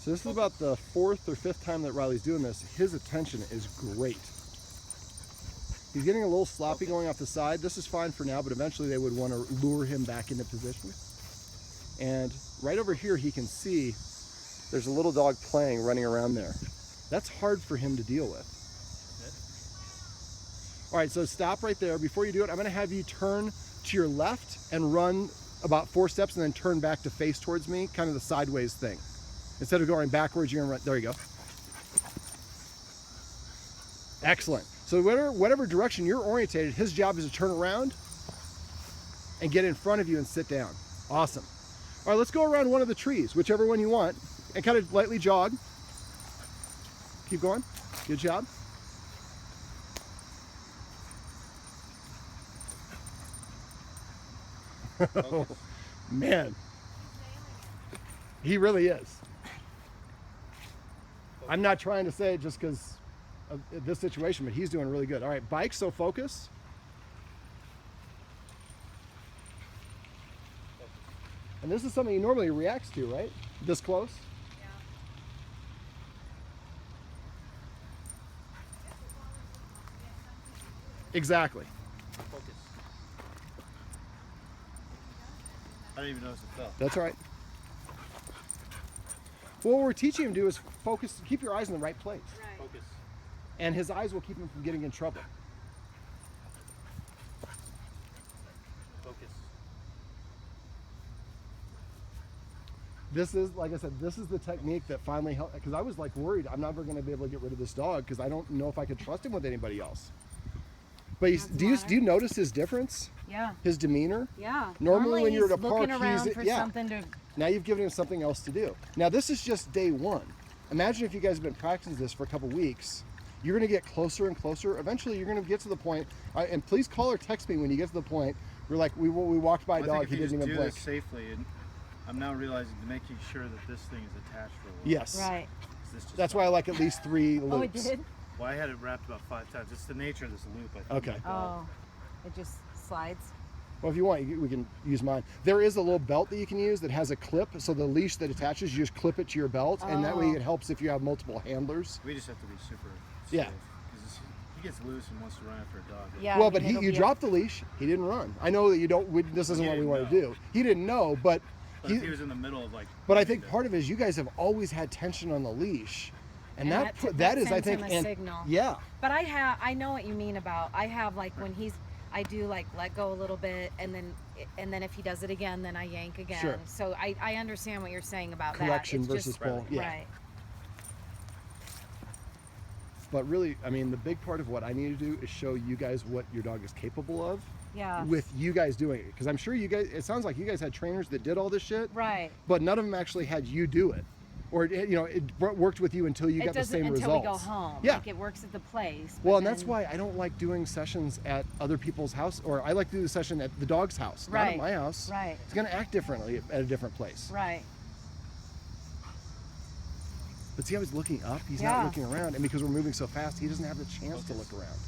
So this is about the 4th or 5th time that Riley's doing this. His attention is great. He's getting a little sloppy going off the side. This is fine for now, but eventually they would want to lure him back into position. And right over here, he can see there's a little dog playing, running around there. That's hard for him to deal with. All right, so stop right there. Before you do it, I'm gonna have you turn to your left and run about 4 steps and then turn back to face towards me, kind of the sideways thing. Instead of going backwards, you're gonna run, there you go. Excellent. So whatever direction you're orientated, his job is to turn around and get in front of you and sit down. Awesome. All right, let's go around one of the trees, whichever one you want, and kind of lightly jog. Keep going. Good job. Oh, man. He really is. I'm not trying to say it just because of this situation, but he's doing really good. All right, bike, so focus. And this is something he normally reacts to, right? This close? Yeah. Exactly. Focus. I didn't even notice it fell. That's all right. Well, what we're teaching him to do is focus, keep your eyes in the right place. Right. Focus. And his eyes will keep him from getting in trouble. Focus. This is, like I said, this is the technique that finally helped, because I was like worried I'm never going to be able to get rid of this dog because I don't know if I could trust him with anybody else. But do you notice his difference? Yeah. His demeanor? Yeah. Normally when you're at a he's park, looking around for yeah. something to. Now you've given him something else to do. Now this is just day one. Imagine if you guys have been practicing this for a couple weeks. You're going to get closer and closer. Eventually you're going to get to the point, and please call or text me when you get to the point where like we walked by a dog, he didn't even do blink. this safely, and I'm now realizing to making sure that this thing is attached for a while. Yes. Right. This just That's why I like at least 3 loops. Oh, it did? Well, I had it wrapped about 5 times. It's the nature of this loop, I think. Okay. Oh, it just slides. Well, if you want, we can use mine. There is a little belt that you can use that has a clip, so the leash that attaches, you just clip it to your belt, and that way it helps if you have multiple handlers. We just have to be super safe. Yeah. Because he gets loose and wants to run after a dog. Yeah. Well, I but mean, it'll you be dropped the leash. He didn't run. I know that you don't. This isn't He what we didn't want to know. do. He didn't know, but But if he was in the middle of like. But I think part of it is you guys have always had tension on the leash, and that is I sends think him a signal. yeah. But I know what you mean about. I have like when I do like let go a little bit, and then if he does it again, then I yank again. Sure. So I understand what you're saying about Correction that. It's versus just, pull. Yeah. Right. But really, I mean, the big part of what I need to do is show you guys what your dog is capable of. Yeah. With you guys doing it, because I'm sure you guys. It sounds like you guys had trainers that did all this shit. Right. But none of them actually had you do it, or it worked with you until you got the same until results. we go home. Yeah. Like it works at the place. Well, and that's why I don't like doing sessions at other people's house, or I like to do the session at the dog's house, not at my house. Right. It's going to act differently at a different place. Right. But see how he's looking up? He's not looking around, and because we're moving so fast, he doesn't have the chance to look around.